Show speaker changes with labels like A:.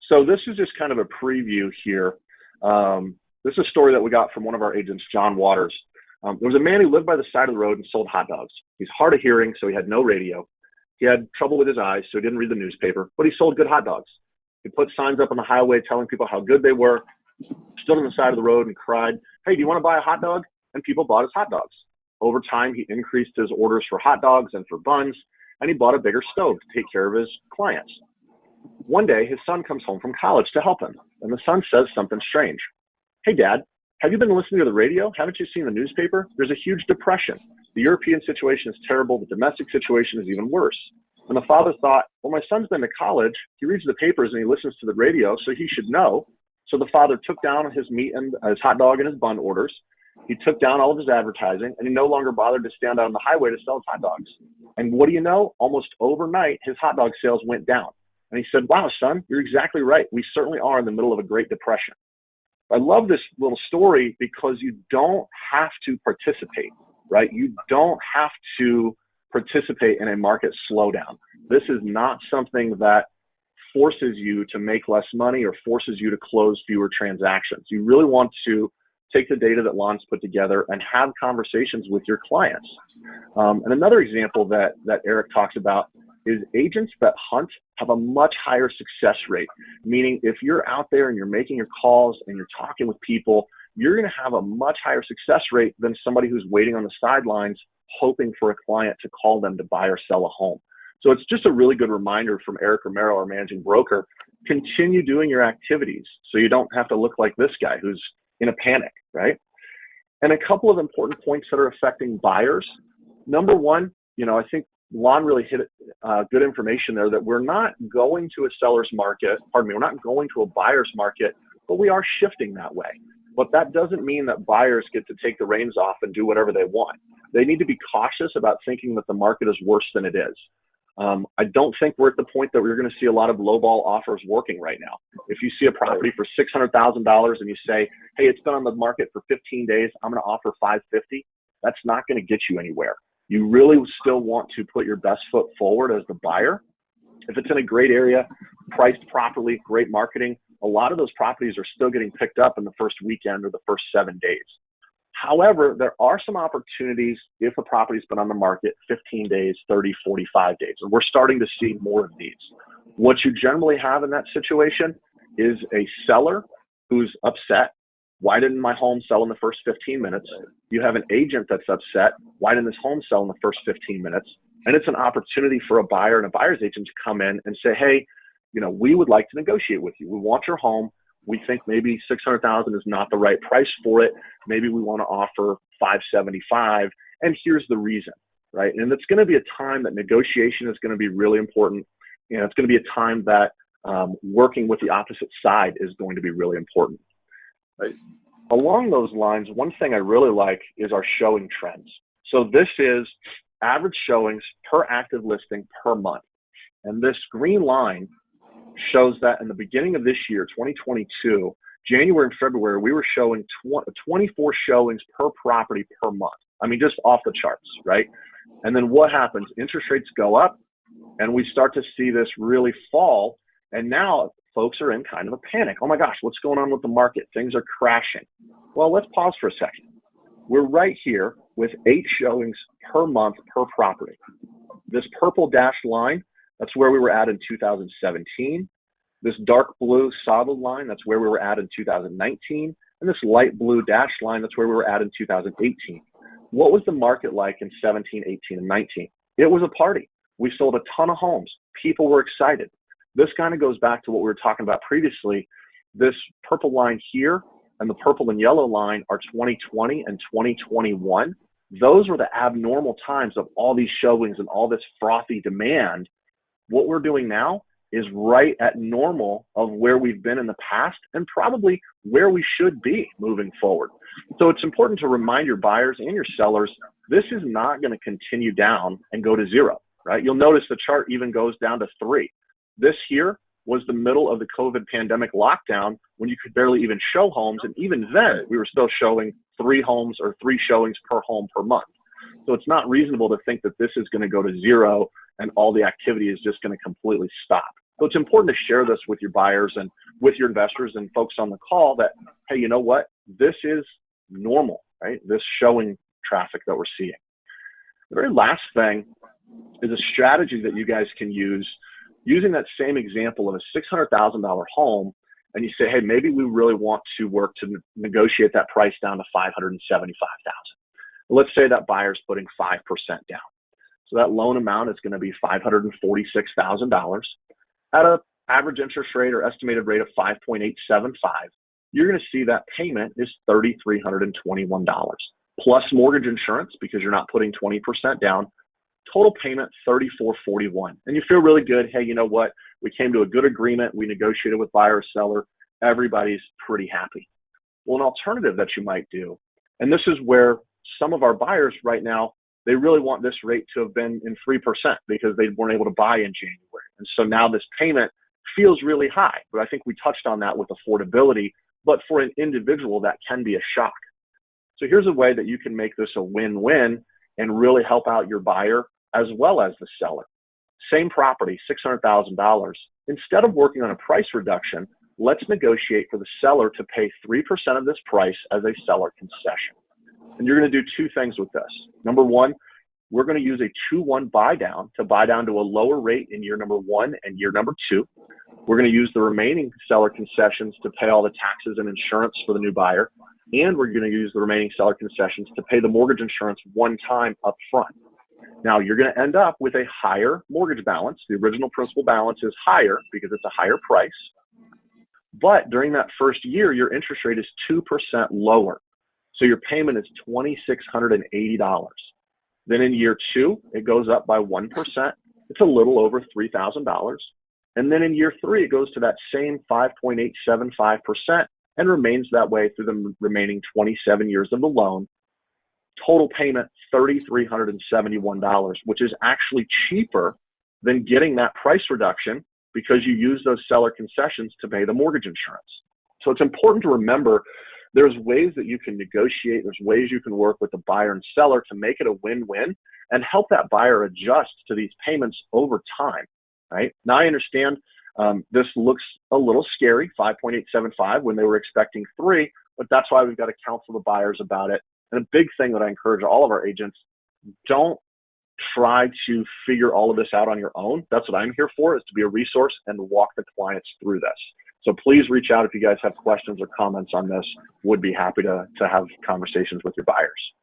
A: So this is just kind of a preview here. This is a story that we got from one of our agents, John Waters. There was a man who lived by the side of the road and sold hot dogs. He's hard of hearing, so he had no radio. He had trouble with his eyes, so he didn't read the newspaper, but he sold good hot dogs. He put signs up on the highway telling people how good they were, stood on the side of the road and cried, "Hey, do you want to buy a hot dog?" And people bought his hot dogs. Over time, he increased his orders for hot dogs and for buns, and he bought a bigger stove to take care of his clients. One day, his son comes home from college to help him, and the son says something strange. "Hey, Dad, have you been listening to the radio? Haven't you seen the newspaper? There's a huge depression. The European situation is terrible. The domestic situation is even worse." And the father thought, well, my son's been to college. He reads the papers and he listens to the radio, so he should know. So the father took down his meat and his hot dog and his bun orders. He took down all of his advertising, and he no longer bothered to stand out on the highway to sell his hot dogs. And what do you know? Almost overnight, his hot dog sales went down. And he said, "Wow, son, you're exactly right. We certainly are in the middle of a Great Depression." I love this little story because you don't have to participate, right? You don't have to participate in a market slowdown. This is not something that forces you to make less money or forces you to close fewer transactions. You really want to take the data that Lon's put together and have conversations with your clients. And another example that Eric talks about is agents that hunt have a much higher success rate, meaning if you're out there and you're making your calls and you're talking with people, you're going to have a much higher success rate than somebody who's waiting on the sidelines hoping for a client to call them to buy or sell a home. So it's just a really good reminder from Eric Romero, our managing broker. Continue doing your activities so you don't have to look like this guy who's in a panic, right? And a couple of important points that are affecting buyers. Number one, I think Lon really hit good information there that we're not going to a seller's market, we're not going to a buyer's market, but we are shifting that way. But that doesn't mean that buyers get to take the reins off and do whatever they want. They need to be cautious about thinking that the market is worse than it is. I don't think we're at the point that we're going to see a lot of lowball offers working right now. If you see a property for $600,000 and you say, "Hey, it's been on the market for 15 days, I'm going to offer $550," that's not going to get you anywhere. You really still want to put your best foot forward as the buyer. If it's in a great area, priced properly, great marketing, a lot of those properties are still getting picked up in the first weekend or the first 7 days. However, there are some opportunities if a property's been on the market 15 days, 30, 45 days, and we're starting to see more of these. What you generally have in that situation is a seller who's upset. Why didn't my home sell in the first 15 minutes? You have an agent that's upset. Why didn't this home sell in the first 15 minutes? And it's an opportunity for a buyer and a buyer's agent to come in and say, "Hey, we would like to negotiate with you. We want your home. We think maybe $600,000 is not the right price for it. Maybe we want to offer $575, and here's the reason," right? And it's going to be a time that negotiation is going to be really important. It's going to be a time that working with the opposite side is going to be really important. Right. Along those lines, one thing I really like is our showing trends. So this is average showings per active listing per month. And this green line shows that in the beginning of this year, 2022, January and February, we were showing 24 showings per property per month. I mean, just off the charts, right? And then what happens? Interest rates go up and we start to see this really fall. And now folks are in kind of a panic. Oh my gosh, what's going on with the market? Things are crashing. Well, let's pause for a second. We're right here with 8 showings per month per property. This purple dashed line, that's where we were at in 2017. This dark blue solid line, that's where we were at in 2019. And this light blue dashed line, that's where we were at in 2018. What was the market like in 17, 18, and 19? It was a party. We sold a ton of homes. People were excited. This kind of goes back to what we were talking about previously. This purple line here and the purple and yellow line are 2020 and 2021. Those were the abnormal times of all these showings and all this frothy demand. What we're doing now is right at normal of where we've been in the past and probably where we should be moving forward. So it's important to remind your buyers and your sellers, this is not going to continue down and go to 0, right? You'll notice the chart even goes down to 3. This here was the middle of the COVID pandemic lockdown when you could barely even show homes. And even then, we were still showing 3 homes or 3 showings per home per month. So it's not reasonable to think that this is going to go to 0 and all the activity is just going to completely stop. So it's important to share this with your buyers and with your investors and folks on the call that, hey, you know what? This is normal, right? This showing traffic that we're seeing. The very last thing is a strategy that you guys can use using that same example of a $600,000 home. And you say, hey, maybe we really want to work to negotiate that price down to $575,000. Let's say that buyer's putting 5% down. So that loan amount is going to be $546,000 at an average interest rate or estimated rate of 5.875. You're going to see that payment is $3,321 plus mortgage insurance because you're not putting 20% down. Total payment $3,441. And you feel really good. Hey, you know what? We came to a good agreement. We negotiated with buyer or seller. Everybody's pretty happy. Well, an alternative that you might do, and this is where some of our buyers right now, they really want this rate to have been in 3% because they weren't able to buy in January. And so now this payment feels really high. But I think we touched on that with affordability. But for an individual, that can be a shock. So here's a way that you can make this a win-win and really help out your buyer as well as the seller. Same property, $600,000. Instead of working on a price reduction, let's negotiate for the seller to pay 3% of this price as a seller concession. And you're going to do two things with this. Number one, we're going to use a 2-1 buy down to buy down to a lower rate in year number 1 and year number 2. We're going to use the remaining seller concessions to pay all the taxes and insurance for the new buyer. And we're going to use the remaining seller concessions to pay the mortgage insurance one time up front. Now, you're going to end up with a higher mortgage balance. The original principal balance is higher because it's a higher price. But during that first year, your interest rate is 2% lower. So your payment is $2,680. Then in year 2, it goes up by 1%. It's a little over $3,000. And then in year 3, it goes to that same 5.875% and remains that way through the remaining 27 years of the loan. Total payment, $3,371, which is actually cheaper than getting that price reduction because you use those seller concessions to pay the mortgage insurance. So it's important to remember there's ways that you can negotiate, there's ways you can work with the buyer and seller to make it a win-win and help that buyer adjust to these payments over time, right? Now I understand this looks a little scary, 5.875 when they were expecting 3, but that's why we've got to counsel the buyers about it. And a big thing that I encourage all of our agents, don't try to figure all of this out on your own. That's what I'm here for, is to be a resource and walk the clients through this. So please reach out if you guys have questions or comments on this. Would be happy to have conversations with your buyers.